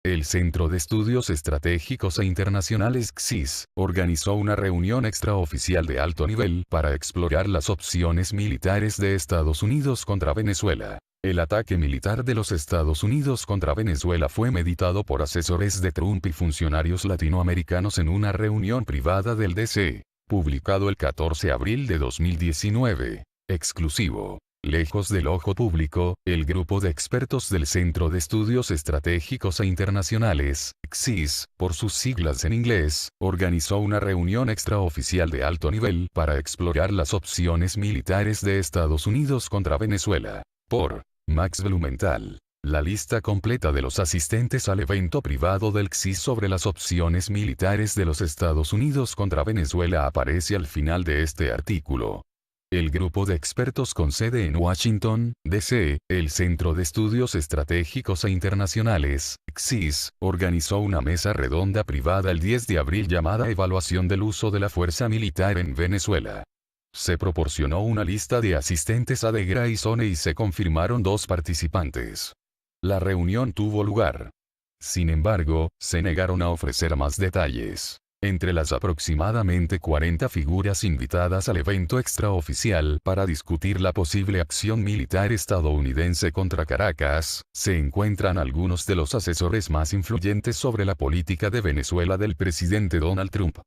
el Centro de Estudios Estratégicos e Internacionales CSIS, organizó una reunión extraoficial de alto nivel para explorar las opciones militares de Estados Unidos contra Venezuela. El ataque militar de los Estados Unidos contra Venezuela fue meditado por asesores de Trump y funcionarios latinoamericanos en una reunión privada del DC, publicado el 14 de abril de 2019. Exclusivo. Lejos del ojo público, el grupo de expertos del Centro de Estudios Estratégicos e Internacionales, CSIS, por sus siglas en inglés, organizó una reunión extraoficial de alto nivel para explorar las opciones militares de Estados Unidos contra Venezuela. Por Max Blumenthal. La lista completa de los asistentes al evento privado del CSIS sobre las opciones militares de los Estados Unidos contra Venezuela aparece al final de este artículo. El grupo de expertos con sede en Washington, D.C., el Centro de Estudios Estratégicos e Internacionales, CSIS, organizó una mesa redonda privada el 10 de abril llamada Evaluación del uso de la fuerza militar en Venezuela. Se proporcionó una lista de asistentes a The Gray Zone y se confirmaron 2 participantes. La reunión tuvo lugar. Sin embargo, se negaron a ofrecer más detalles. Entre las aproximadamente 40 figuras invitadas al evento extraoficial para discutir la posible acción militar estadounidense contra Caracas, se encuentran algunos de los asesores más influyentes sobre la política de Venezuela del presidente Donald Trump.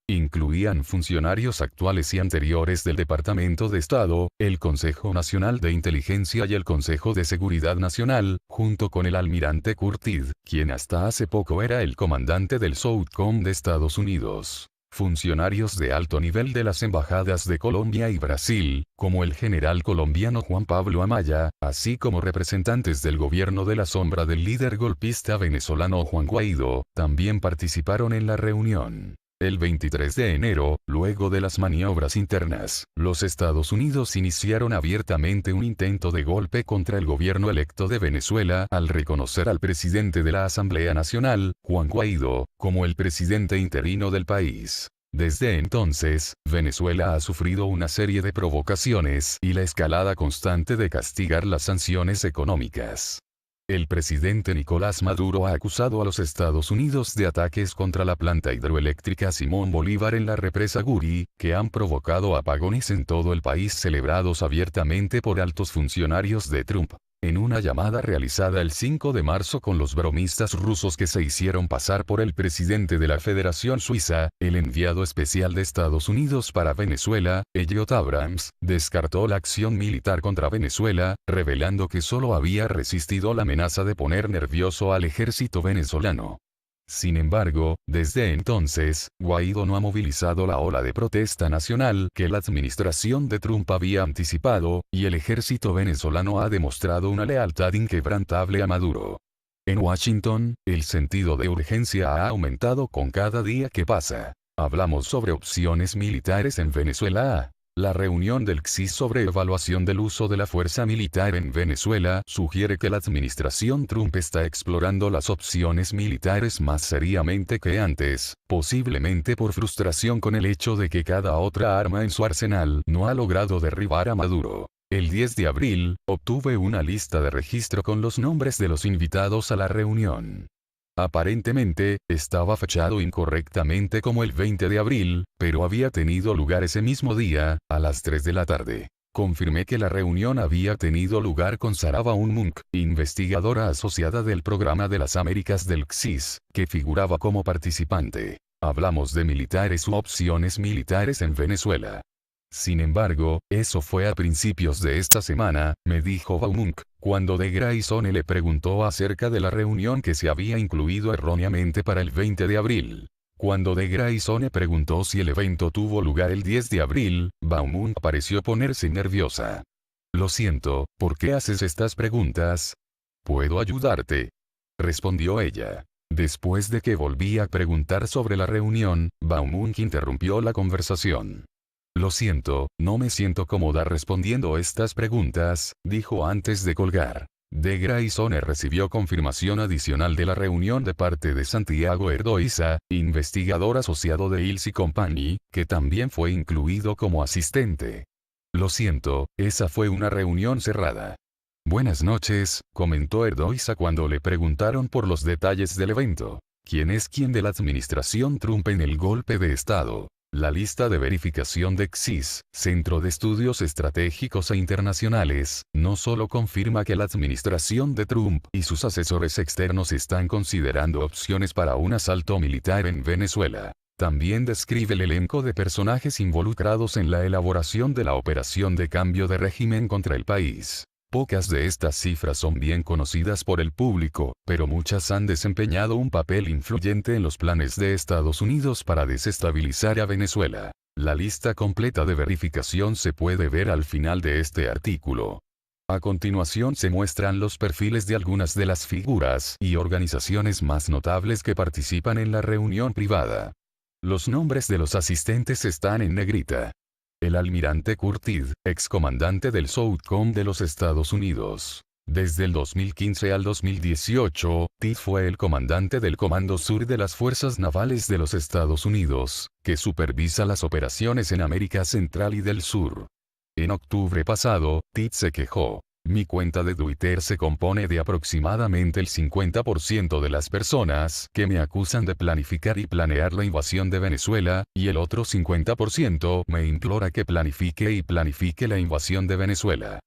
Incluían funcionarios actuales y anteriores del Departamento de Estado, el Consejo Nacional de Inteligencia y el Consejo de Seguridad Nacional, junto con el almirante Curtid, quien hasta hace poco era el comandante del SOUTHCOM de Estados Unidos. Funcionarios de alto nivel de las embajadas de Colombia y Brasil, como el general colombiano Juan Pablo Amaya, así como representantes del gobierno de la sombra del líder golpista venezolano Juan Guaidó, también participaron en la reunión. El 23 de enero, luego de las maniobras internas, los Estados Unidos iniciaron abiertamente un intento de golpe contra el gobierno electo de Venezuela al reconocer al presidente de la Asamblea Nacional, Juan Guaidó, como el presidente interino del país. Desde entonces, Venezuela ha sufrido una serie de provocaciones y la escalada constante de castigar las sanciones económicas. El presidente Nicolás Maduro ha acusado a los Estados Unidos de ataques contra la planta hidroeléctrica Simón Bolívar en la represa Guri, que han provocado apagones en todo el país celebrados abiertamente por altos funcionarios de Trump. En una llamada realizada el 5 de marzo con los bromistas rusos que se hicieron pasar por el presidente de la Federación Suiza, el enviado especial de Estados Unidos para Venezuela, Elliot Abrams, descartó la acción militar contra Venezuela, revelando que solo había resistido la amenaza de poner nervioso al ejército venezolano. Sin embargo, desde entonces, Guaidó no ha movilizado la ola de protesta nacional que la administración de Trump había anticipado, y el ejército venezolano ha demostrado una lealtad inquebrantable a Maduro. En Washington, el sentido de urgencia ha aumentado con cada día que pasa. Hablamos sobre opciones militares en Venezuela. La reunión del CSIS sobre evaluación del uso de la fuerza militar en Venezuela sugiere que la administración Trump está explorando las opciones militares más seriamente que antes, posiblemente por frustración con el hecho de que cada otra arma en su arsenal no ha logrado derribar a Maduro. El 10 de abril, obtuve una lista de registro con los nombres de los invitados a la reunión. Aparentemente, estaba fechado incorrectamente como el 20 de abril, pero había tenido lugar ese mismo día, a las 3 de la tarde. Confirmé que la reunión había tenido lugar con Sarah Baumunk, investigadora asociada del Programa de las Américas del CSIS, que figuraba como participante. Hablamos de militares u opciones militares en Venezuela. Sin embargo, eso fue a principios de esta semana, me dijo Baumunk, cuando The Gray Zone le preguntó acerca de la reunión que se había incluido erróneamente para el 20 de abril. Cuando The Gray Zone preguntó si el evento tuvo lugar el 10 de abril, Baumunk pareció ponerse nerviosa. Lo siento, ¿por qué haces estas preguntas? ¿Puedo ayudarte?, respondió ella. Después de que volví a preguntar sobre la reunión, Baumunk interrumpió la conversación. Lo siento, no me siento cómoda respondiendo estas preguntas, dijo antes de colgar. The Gray Zone recibió confirmación adicional de la reunión de parte de Santiago Erdoiza, investigador asociado de Ilse Company, que también fue incluido como asistente. Lo siento, esa fue una reunión cerrada. Buenas noches, comentó Erdoisa cuando le preguntaron por los detalles del evento. ¿Quién es quién de la administración Trump en el golpe de Estado? La lista de verificación de CSIS, Centro de Estudios Estratégicos e Internacionales, no solo confirma que la administración de Trump y sus asesores externos están considerando opciones para un asalto militar en Venezuela. También describe el elenco de personajes involucrados en la elaboración de la operación de cambio de régimen contra el país. Pocas de estas cifras son bien conocidas por el público, pero muchas han desempeñado un papel influyente en los planes de Estados Unidos para desestabilizar a Venezuela. La lista completa de verificación se puede ver al final de este artículo. A continuación se muestran los perfiles de algunas de las figuras y organizaciones más notables que participan en la reunión privada. Los nombres de los asistentes están en negrita. El almirante Curtid, excomandante del Southcom de los Estados Unidos. Desde el 2015 al 2018, Tidd fue el comandante del Comando Sur de las Fuerzas Navales de los Estados Unidos, que supervisa las operaciones en América Central y del Sur. En octubre pasado, Tidd se quejó. Mi cuenta de Twitter se compone de aproximadamente el 50% de las personas que me acusan de planificar y planear la invasión de Venezuela, y el otro 50% me implora que planifique y planifique la invasión de Venezuela.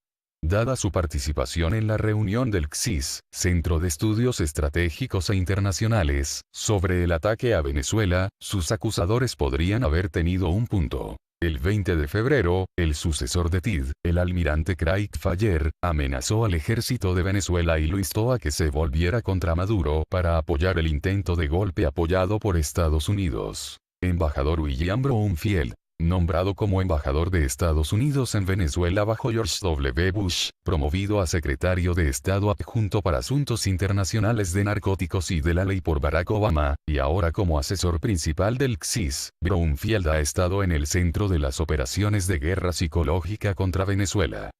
Dada su participación en la reunión del CSIS, Centro de Estudios Estratégicos e Internacionales, sobre el ataque a Venezuela, sus acusadores podrían haber tenido un punto. El 20 de febrero, el sucesor de Tidd, el almirante Craig Faller, amenazó al ejército de Venezuela y lo instó a que se volviera contra Maduro para apoyar el intento de golpe apoyado por Estados Unidos. Embajador William Brownfield, nombrado como embajador de Estados Unidos en Venezuela bajo George W. Bush, promovido a secretario de Estado adjunto para Asuntos Internacionales de Narcóticos y de la Ley por Barack Obama, y ahora como asesor principal del CSIS, Brownfield ha estado en el centro de las operaciones de guerra psicológica contra Venezuela.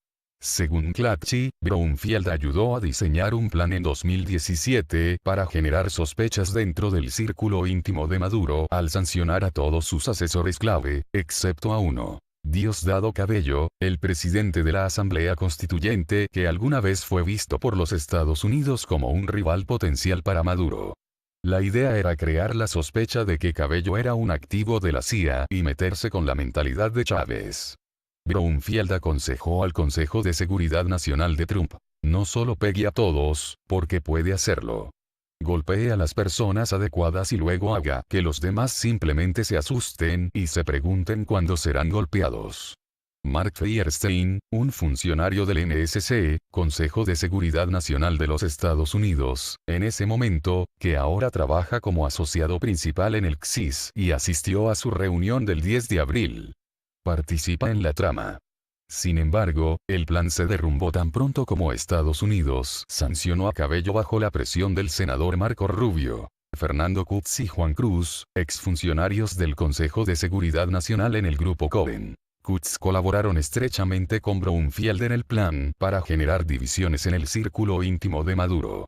Según Clatchy, Brownfield ayudó a diseñar un plan en 2017 para generar sospechas dentro del círculo íntimo de Maduro al sancionar a todos sus asesores clave, excepto a uno. Diosdado Cabello, el presidente de la Asamblea Constituyente que alguna vez fue visto por los Estados Unidos como un rival potencial para Maduro. La idea era crear la sospecha de que Cabello era un activo de la CIA y meterse con la mentalidad de Chávez. Brownfield aconsejó al Consejo de Seguridad Nacional de Trump: no solo pegue a todos, porque puede hacerlo. Golpee a las personas adecuadas y luego haga que los demás simplemente se asusten y se pregunten cuándo serán golpeados. Mark Feuerstein, un funcionario del NSC, Consejo de Seguridad Nacional de los Estados Unidos, en ese momento, que ahora trabaja como asociado principal en el CSIS y asistió a su reunión del 10 de abril. Participa en la trama. Sin embargo, el plan se derrumbó tan pronto como Estados Unidos sancionó a Cabello bajo la presión del senador Marco Rubio, Fernando Kutz y Juan Cruz, exfuncionarios del Consejo de Seguridad Nacional en el Grupo Cohen. Kutz colaboraron estrechamente con Brownfield en el plan para generar divisiones en el círculo íntimo de Maduro.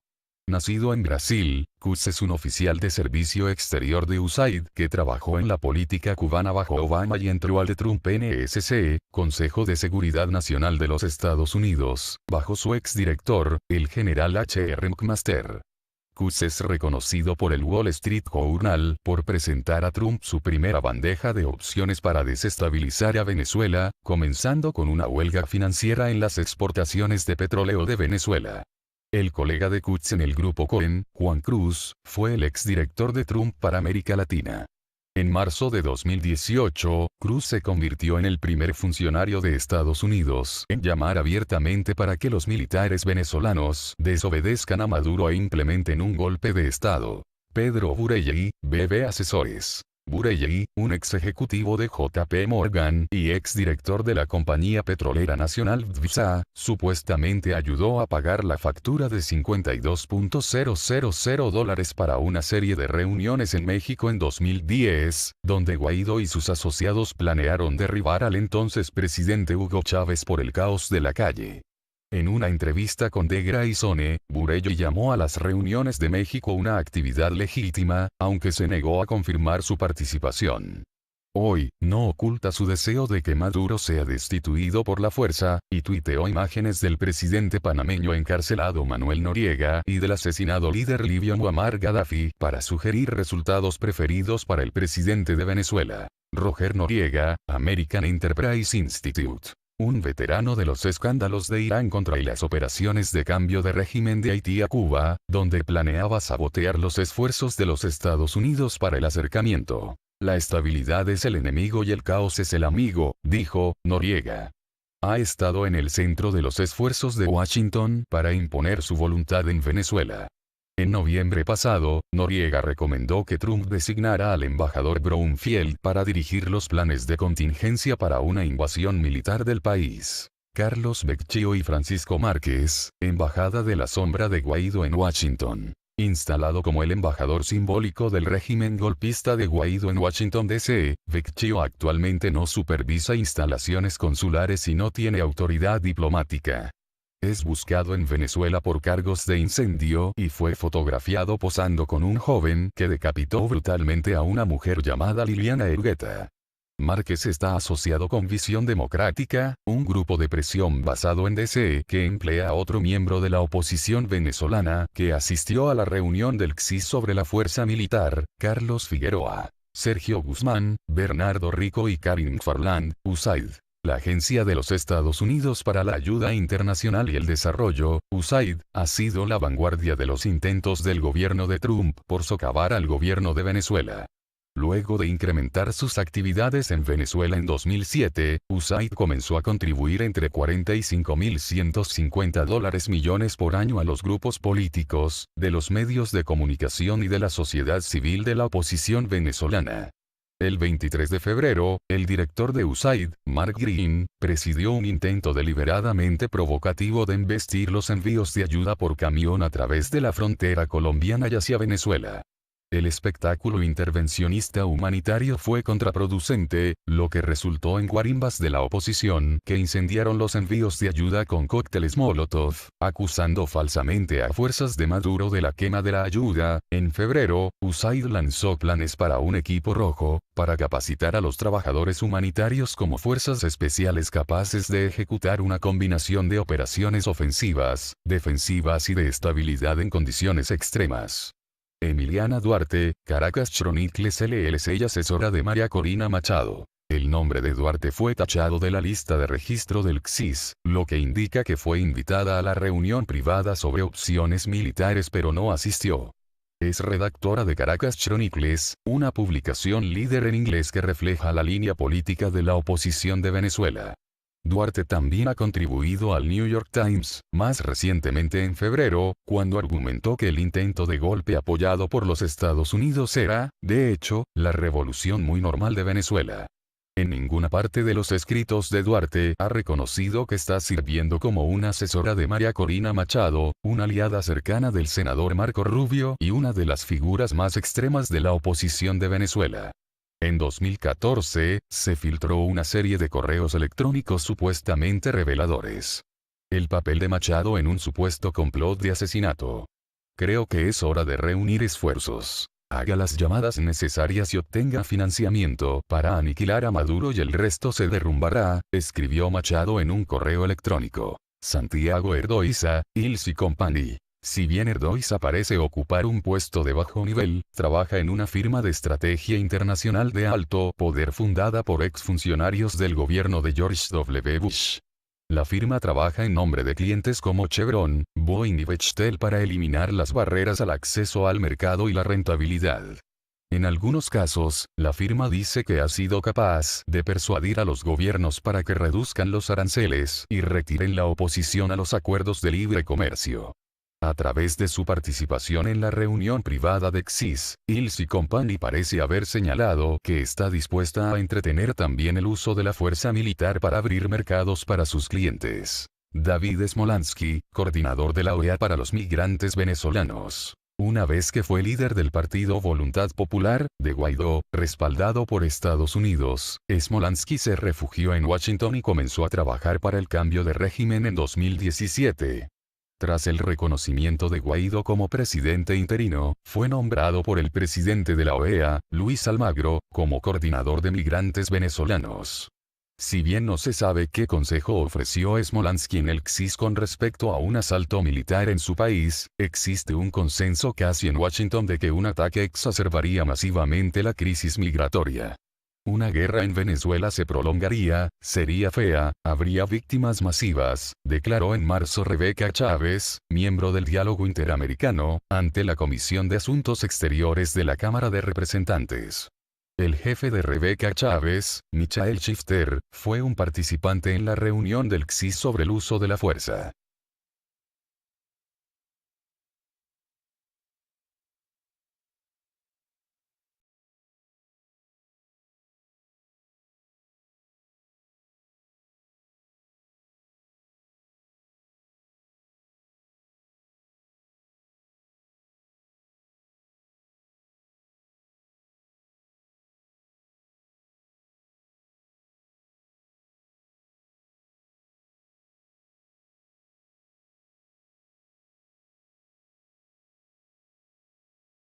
Nacido en Brasil, Kutz es un oficial de servicio exterior de USAID que trabajó en la política cubana bajo Obama y entró al de Trump NSC, Consejo de Seguridad Nacional de los Estados Unidos, bajo su exdirector, el general H.R. McMaster. Kutz es reconocido por el Wall Street Journal por presentar a Trump su primera bandeja de opciones para desestabilizar a Venezuela, comenzando con una huelga financiera en las exportaciones de petróleo de Venezuela. El colega de Kutz en el Grupo Cohen, Juan Cruz, fue el exdirector de Trump para América Latina. En marzo de 2018, Cruz se convirtió en el primer funcionario de Estados Unidos en llamar abiertamente para que los militares venezolanos desobedezcan a Maduro e implementen un golpe de Estado. Pedro Burelley, BB Asesores. Burelley, un ex ejecutivo de JP Morgan y ex director de la compañía petrolera nacional PDVSA, supuestamente ayudó a pagar la factura de $52,000 para una serie de reuniones en México en 2010, donde Guaidó y sus asociados planearon derribar al entonces presidente Hugo Chávez por el caos de la calle. En una entrevista con The Grayson, Burelley llamó a las reuniones de México una actividad legítima, aunque se negó a confirmar su participación. Hoy, no oculta su deseo de que Maduro sea destituido por la fuerza, y tuiteó imágenes del presidente panameño encarcelado Manuel Noriega y del asesinado líder libio Muammar Gaddafi para sugerir resultados preferidos para el presidente de Venezuela. Roger Noriega, American Enterprise Institute. Un veterano de los escándalos de Irán contra y las operaciones de cambio de régimen de Haití a Cuba, donde planeaba sabotear los esfuerzos de los Estados Unidos para el acercamiento. La estabilidad es el enemigo y el caos es el amigo, dijo Noriega. Ha estado en el centro de los esfuerzos de Washington para imponer su voluntad en Venezuela. En noviembre pasado, Noriega recomendó que Trump designara al embajador Brownfield para dirigir los planes de contingencia para una invasión militar del país. Carlos Becchio y Francisco Márquez, embajada de la sombra de Guaidó en Washington. Instalado como el embajador simbólico del régimen golpista de Guaidó en Washington D.C., Becchio actualmente no supervisa instalaciones consulares y no tiene autoridad diplomática. Es buscado en Venezuela por cargos de incendio y fue fotografiado posando con un joven que decapitó brutalmente a una mujer llamada Liliana Ergueta. Márquez está asociado con Visión Democrática, un grupo de presión basado en D.C. que emplea a otro miembro de la oposición venezolana que asistió a la reunión del CSIS sobre la fuerza militar, Carlos Figueroa, Sergio Guzmán, Bernardo Rico y Karim Farland, USAID. La Agencia de los Estados Unidos para la Ayuda Internacional y el Desarrollo, USAID, ha sido la vanguardia de los intentos del gobierno de Trump por socavar al gobierno de Venezuela. Luego de incrementar sus actividades en Venezuela en 2007, USAID comenzó a contribuir entre $45.150 millones por año a los grupos políticos, de los medios de comunicación y de la sociedad civil de la oposición venezolana. El 23 de febrero, el director de USAID, Mark Green, presidió un intento deliberadamente provocativo de embestir los envíos de ayuda por camión a través de la frontera colombiana y hacia Venezuela. El espectáculo intervencionista humanitario fue contraproducente, lo que resultó en guarimbas de la oposición que incendiaron los envíos de ayuda con cócteles Molotov, acusando falsamente a fuerzas de Maduro de la quema de la ayuda. En febrero, USAID lanzó planes para un equipo rojo, para capacitar a los trabajadores humanitarios como fuerzas especiales capaces de ejecutar una combinación de operaciones ofensivas, defensivas y de estabilidad en condiciones extremas. Emiliana Duarte, Caracas Chronicles LLC y asesora de María Corina Machado. El nombre de Duarte fue tachado de la lista de registro del CSIS, lo que indica que fue invitada a la reunión privada sobre opciones militares pero no asistió. Es redactora de Caracas Chronicles, una publicación líder en inglés que refleja la línea política de la oposición de Venezuela. Duarte también ha contribuido al New York Times, más recientemente en febrero, cuando argumentó que el intento de golpe apoyado por los Estados Unidos era, de hecho, la revolución muy normal de Venezuela. En ninguna parte de los escritos de Duarte ha reconocido que está sirviendo como una asesora de María Corina Machado, una aliada cercana del senador Marco Rubio y una de las figuras más extremas de la oposición de Venezuela. En 2014, se filtró una serie de correos electrónicos supuestamente reveladores. El papel de Machado en un supuesto complot de asesinato. Creo que es hora de reunir esfuerzos. Haga las llamadas necesarias y obtenga financiamiento para aniquilar a Maduro y el resto se derrumbará, escribió Machado en un correo electrónico. Santiago Erdoiza, Ilse Company. Si bien Erdoiza parece ocupar un puesto de bajo nivel, trabaja en una firma de estrategia internacional de alto poder fundada por exfuncionarios del gobierno de George W. Bush. La firma trabaja en nombre de clientes como Chevron, Boeing y Bechtel para eliminar las barreras al acceso al mercado y la rentabilidad. En algunos casos, la firma dice que ha sido capaz de persuadir a los gobiernos para que reduzcan los aranceles y retiren la oposición a los acuerdos de libre comercio. A través de su participación en la reunión privada de CSIS, Ilse Company parece haber señalado que está dispuesta a entretener también el uso de la fuerza militar para abrir mercados para sus clientes. David Smolansky, coordinador de la OEA para los migrantes venezolanos. Una vez que fue líder del partido Voluntad Popular, de Guaidó, respaldado por Estados Unidos, Smolansky se refugió en Washington y comenzó a trabajar para el cambio de régimen en 2017. Tras el reconocimiento de Guaidó como presidente interino, fue nombrado por el presidente de la OEA, Luis Almagro, como coordinador de migrantes venezolanos. Si bien no se sabe qué consejo ofreció Smolansky en el CSIS con respecto a un asalto militar en su país, existe un consenso casi en Washington de que un ataque exacerbaría masivamente la crisis migratoria. Una guerra en Venezuela se prolongaría, sería fea, habría víctimas masivas, declaró en marzo Rebeca Chávez, miembro del Diálogo Interamericano, ante la Comisión de Asuntos Exteriores de la Cámara de Representantes. El jefe de Rebeca Chávez, Michael Shifter, fue un participante en la reunión del CSIS sobre el uso de la fuerza.